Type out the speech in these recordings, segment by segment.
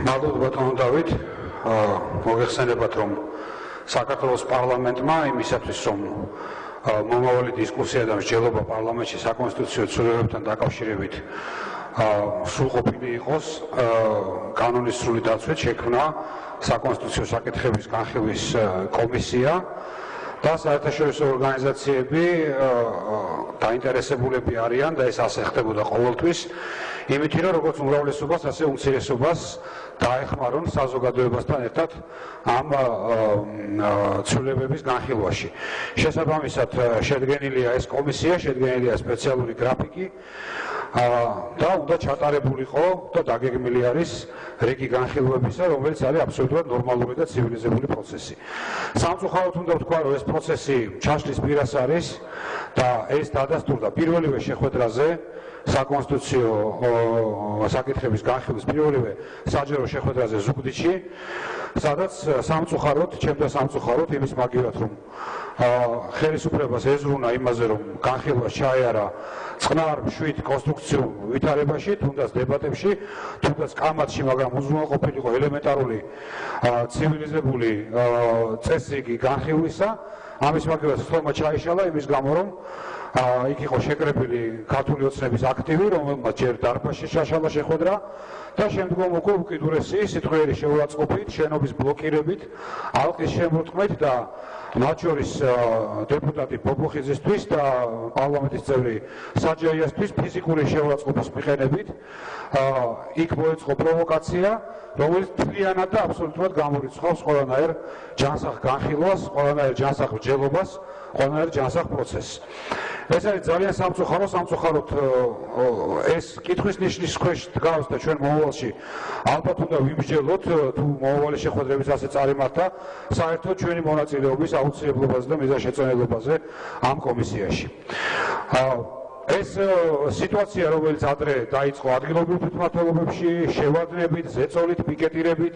მადლობთ ბატონო დავით, მოგეხსენებათ რომ საქართველოს პარლამენტმა იმისათვის რომ მომავალი დისკუსია და მსჯელობა პარლამენტში საკონსტიტუციო ცვლილებებთან დაკავშირებით სრულყოფილი იყოს, კანონის სრული დაცვით შექმნა საკონსტიტუციო საკითხების განხილვის კომისია და საერთაშორისო ორგანიზაციები დაინტერესებულები არიან და ეს ასე ხდებოდა ყოველთვის, იმით რომ როგორც უმრავლესობას, ასე უმცირესობას დაეხმარონ საზოგადოებასთან ერთად ამ ცვლილებების განხილვაში. შესაბამისად შედგენილია ეს კომისია, შედგენილია სპეციალური გრაფიკი და უნდა ჩატარებულიყო და დაგეგმილი არის რიგი განხილვებისა, რომელიც არის აბსოლუტურად ნორმალური და ცივილიზებული პროცესი. სამწუხაროდ უნდა ვთქვა, რომ ეს პროცესი ჩაშლის პირას არის და ეს დადასტურდა პირველივე შეხვედრაზე საკონსტიტუციო საკითხების განხილვის პირველივე საჯარო შეხვედრაზე ზუგდიდში, სადაც ჩემთა სამწუხაროდ იმის მაგივრად რომ ხელისუფლებას ეზრუნა იმაზე რომ განხილვა ჩაეარა წყნარ მშვიდ კონსტრუქციულ ვითარებაში, თუნდაც დებატებში, თუნდაც კამათში, მაგრამ უზრუნველყოფილიყო ელემენტარული ცივილიზებული წესრიგი განხილვისა, ამის მაგივრად ხმა ჩაიშალა იმის გამო რომ იქ იყო შეკრებილი ქართული ოცნების აქტივი, რომელმაც ჯერ დარბაზში ჩაშალა შეხვედრა და შემდგომ უკვე უკიდურესი სიტყვიერი შეურაცხყოფით, შენობის ბლოკირებით, ალყის შემორტყმით და მათ შორის დეპუტატი ბობოხიძისთვის და პარლამენტის წევრი საჯაიასთვის ფიზიკური შეურაცხყოფის მიყენებით იქ მოეწყო პროვოკაცია, რომელიც მთლიანად და აბსოლუტურად გამორიცხავს ყველანაირ ჯანსაღ განხილვას, ყველანაირ ჯანსაღ მსჯელობას, ყველანაირ ჯანსაღ პროცესს. ეს არის ძალიან სამწუხაროდ ეს კითხვის ნიშნის ქვეშ დგას და ჩვენ მომავალში ალბათ უნდა ვიმსჯელოთ თუ მომავალი შეხვედრების ასე წარიმართა საერთოდ ჩვენი მონაწილეობის აუცილებლობაზე და მიზანშეწონებაზე ამ კომისიაში. ეს სიტუაცია, რომელიც ადრე დაიწყო ადგილობრივ თვითმმართველობებში, შევარდნებით, ზეწოლით, პიკეტირებით,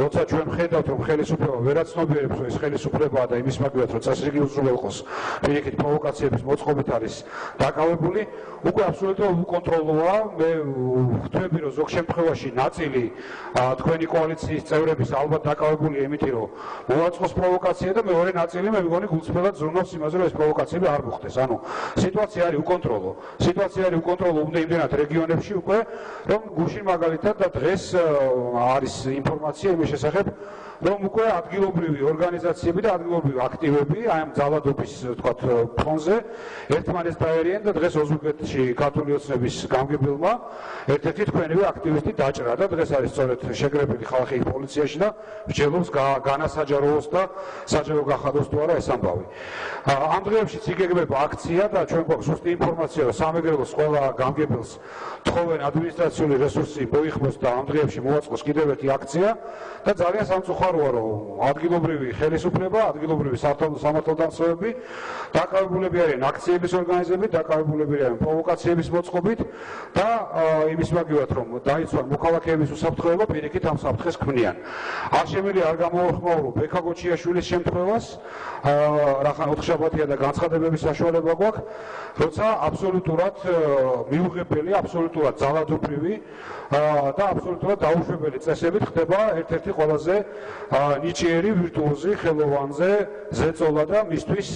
როცა ჩვენ ხედავთ, რომ ხელისუფლება ვერაცნობიერებს, რომ ეს ხელისუფლებაა და იმის მაგივრად, რომ წესრიგი უზრუნველყოს, პირიქით პროვოკაციების მოწყობით არის დაკავებული, უკვე აბსოლუტურად უკონტროლოა. მე ვხვდები, რომ ზოგ შემთხვევაში ნაწილი თქვენი კოალიციის წევრების ალბათ დაკავებულია იმით, რომ მოვაწყოს პროვოკაცია და მეორე ნაწილი მე მგონი გულწრფელად ზრუნავს იმაზე, რომ ეს პროვოკაციები არ მოხდეს. ანუ სიტუაცია არის უკონტროლო, უნდა იმდენად რეგიონებში უკვე, რომ გუშინ მაგალითად და დღეს არის ინფორმაცია იმის შესახებ, რომ უკვე ადგილობრივი ორგანიზაციები და ადგილობრივი აქტივები აი ამ ძალადობის თქვათ ფონზე ერთმანეთს დაერიან და დღეს ოზურგეთში ქართული ოცნების გამგებელმა ერთ-ერთი თქვენივე აქტივისტი დაჭრა და დღეს არის სწორედ შეკრებილი ხალხი პოლიციაში და მსჯელობს განასაჯაროოს და საჯარო გახადოს თუ არა ეს ამბავი. ამ დღეებშიც იგეგმება აქცია და ჩვენ გვაქვს ზუსტი ინფორმაცია, რომ სამეგრელოს ყველა გამგებელს თხოვენ ადმინისტრაციული რესურსი მოიხმოს და ამ დღეებში მოაწყოს კიდევ ერთი აქცია და ძალიან სამწუხაროა, რომ ადგილობრივი ხელისუფლება, ადგილობრივი სამართალდამცავები დაკავებულები არიან აქციების ორგანიზებით, დაკავებულები არიან პროვოკაციების მოწყობით და იმის მაგივრად, რომ დაიცვან მოქალაქეების უსაფრთხოება, პირიქით ამ საფრთხეს ქმნიან. არ შემიძლია არ გამოვხმაურო ბექა გოჩიაშვილის შემთხვევას, რახან ოთხშაბათია და განცხადებების საშუალება გვაქვს, როცა აბსოლუტურად მიუღებელი, აბსოლუტურად ძალადობრივი და აბსოლუტურად დაუშვებელი წესებით ხდება ერთ-ერთი ყველაზე ნიჭიერი ვირტუოზი ხელოვანზე ზეწოლა და მისთვის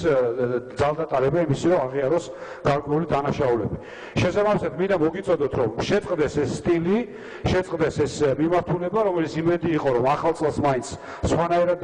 ძალდატარება იმისი, რომ აღიაროს გარკვეული დანაშაულები. შესაბამისად, მინდა მოგიწოდოთ, რომ შეწყდეს ეს სტილი, შეწყდეს ეს მიმართულება, რომელიც იმედი იყო, რომ ახალ წელს მაინც სხვანაირად